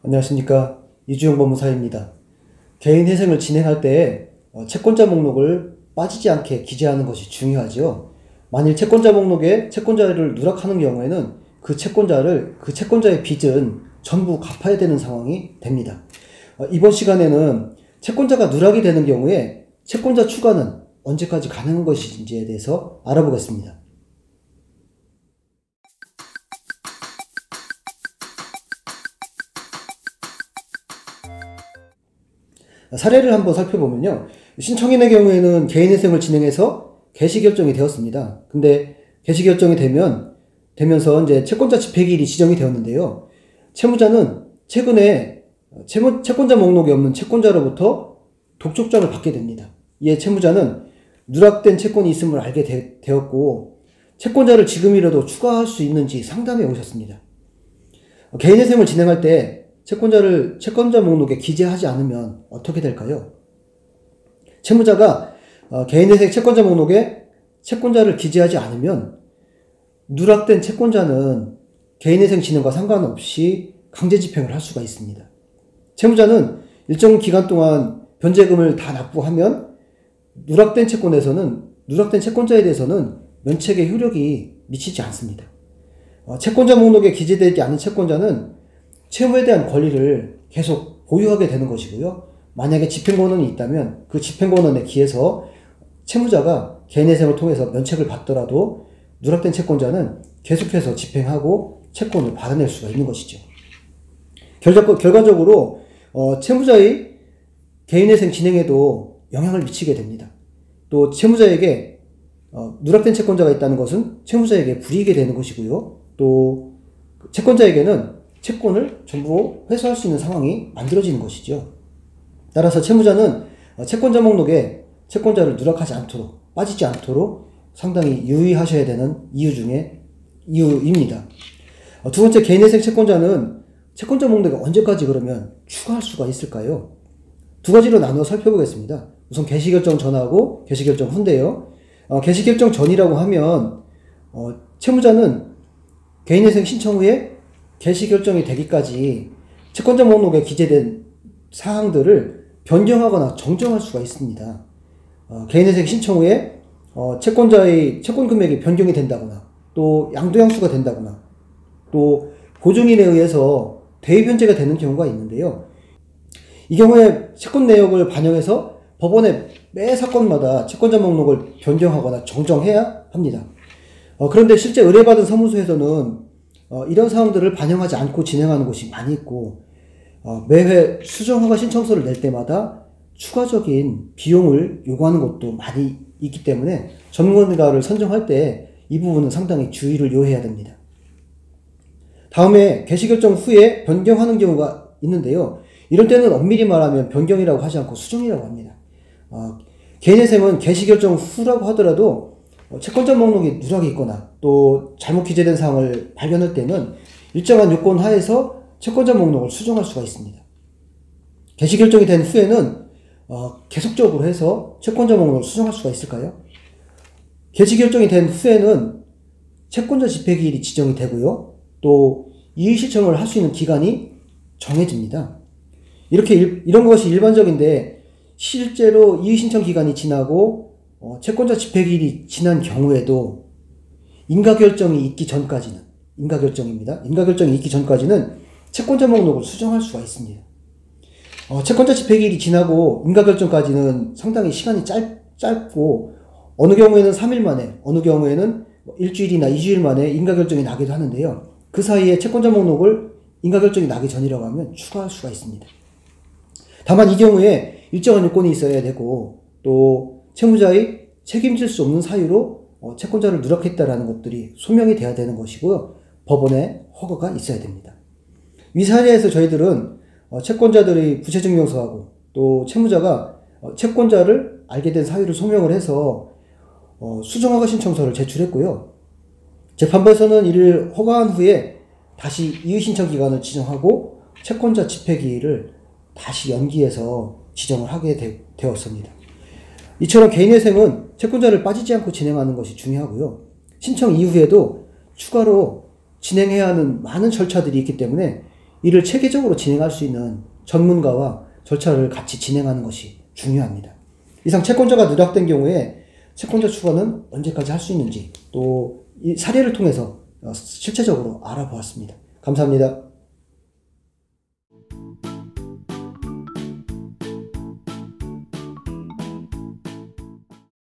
안녕하십니까. 이주영 법무사입니다. 개인회생을 진행할 때 채권자 목록을 빠지지 않게 기재하는 것이 중요하죠. 만일 채권자 목록에 채권자를 누락하는 경우에는 그 채권자의 빚은 전부 갚아야 되는 상황이 됩니다. 이번 시간에는 채권자가 누락이 되는 경우에 채권자 추가는 언제까지 가능한 것인지에 대해서 알아보겠습니다. 사례를 한번 살펴보면요. 신청인의 경우에는 개인회생을 진행해서 개시결정이 되었습니다. 근데 개시결정이 되면서 이제 채권자 집행기일이 지정이 되었는데요. 채무자는 최근에 채권자 목록에 없는 채권자로부터 독촉장을 받게 됩니다. 이에 채무자는 누락된 채권이 있음을 알게 되었고 채권자를 지금이라도 추가할 수 있는지 상담해 오셨습니다. 개인회생을 진행할 때 채권자 목록에 기재하지 않으면 어떻게 될까요? 채무자가 개인회생 채권자 목록에 채권자를 기재하지 않으면 누락된 채권자는 개인회생 진행과 상관없이 강제 집행을 할 수가 있습니다. 채무자는 일정 기간 동안 변제금을 다 납부하면 누락된 채권자에 대해서는 면책의 효력이 미치지 않습니다. 채권자 목록에 기재되지 않은 채권자는 채무에 대한 권리를 계속 보유하게 되는 것이고요. 만약에 집행권한이 있다면 그 집행권한에 기해서 채무자가 개인회생을 통해서 면책을 받더라도 누락된 채권자는 계속해서 집행하고 채권을 받아낼 수가 있는 것이죠. 결과적으로 채무자의 개인회생 진행에도 영향을 미치게 됩니다. 또 채무자에게 누락된 채권자가 있다는 것은 채무자에게 불이익이 되는 것이고요. 또 채권자에게는 채권을 전부 회수할 수 있는 상황이 만들어지는 것이죠. 따라서 채무자는 채권자 목록에 채권자를 누락하지 않도록, 빠지지 않도록 상당히 유의하셔야 되는 이유입니다. 두 번째, 개인회생 채권자는 채권자 목록에 언제까지 그러면 추가할 수가 있을까요? 두 가지로 나누어 살펴보겠습니다. 우선 개시결정 전하고 개시결정 후인데요. 개시결정 전이라고 하면 채무자는 개인회생 신청 후에 개시결정이 되기까지 채권자 목록에 기재된 사항들을 변경하거나 정정할 수가 있습니다. 개인회생 신청 후에 채권자의 채권 금액이 변경이 된다거나 또 양도양수가 된다거나 또 보증인에 의해서 대위 변제가 되는 경우가 있는데요. 이 경우에 채권 내역을 반영해서 법원에 매 사건마다 채권자 목록을 변경하거나 정정해야 합니다. 그런데 실제 의뢰받은 사무소에서는 이런 사항들을 반영하지 않고 진행하는 곳이 많이 있고 매회 수정허가 신청서를 낼 때마다 추가적인 비용을 요구하는 곳도 많이 있기 때문에 전문가를 선정할 때 이 부분은 상당히 주의를 요해야 됩니다. 다음에 개시결정 후에 변경하는 경우가 있는데요. 이런 때는 엄밀히 말하면 변경이라고 하지 않고 수정이라고 합니다. 개인회생은 개시결정 후라고 하더라도 채권자 목록이 누락이 있거나 또 잘못 기재된 사항을 발견할 때는 일정한 요건 하에서 채권자 목록을 수정할 수가 있습니다. 개시결정이 된 후에는 계속적으로 해서 채권자 목록을 수정할 수가 있을까요? 개시결정이 된 후에는 채권자 집행기일이 지정이 되고요. 또 이의신청을 할 수 있는 기간이 정해집니다. 이런 것이 일반적인데 실제로 이의신청 기간이 지나고 채권자 집행기일이 지난 경우에도 인가결정이 있기 전까지는 채권자 목록을 수정할 수가 있습니다. 채권자 집행기일이 지나고 인가결정까지는 상당히 시간이 짧고 어느 경우에는 3일 만에 어느 경우에는 일주일이나 2주일 만에 인가결정이 나기도 하는데요. 그 사이에 채권자 목록을 인가결정이 나기 전이라고 하면 추가할 수가 있습니다. 다만 이 경우에 일정한 요건이 있어야 되고 또 채무자의 책임질 수 없는 사유로 채권자를 누락했다라는 것들이 소명이 돼야 되는 것이고요. 법원의 허가가 있어야 됩니다. 위 사례에서 저희들은 채권자들의 부채증명서하고 또 채무자가 채권자를 알게 된 사유를 소명을 해서 수정허가 신청서를 제출했고요. 재판부에서는 이를 허가한 후에 다시 이의신청 기간을 지정하고 채권자 집행기일을 다시 연기해서 지정을 하게 되었습니다. 이처럼 개인회생은 채권자를 빠지지 않고 진행하는 것이 중요하고요. 신청 이후에도 추가로 진행해야 하는 많은 절차들이 있기 때문에 이를 체계적으로 진행할 수 있는 전문가와 절차를 같이 진행하는 것이 중요합니다. 이상 채권자가 누락된 경우에 채권자 추가는 언제까지 할 수 있는지 또 이 사례를 통해서 실체적으로 알아보았습니다. 감사합니다.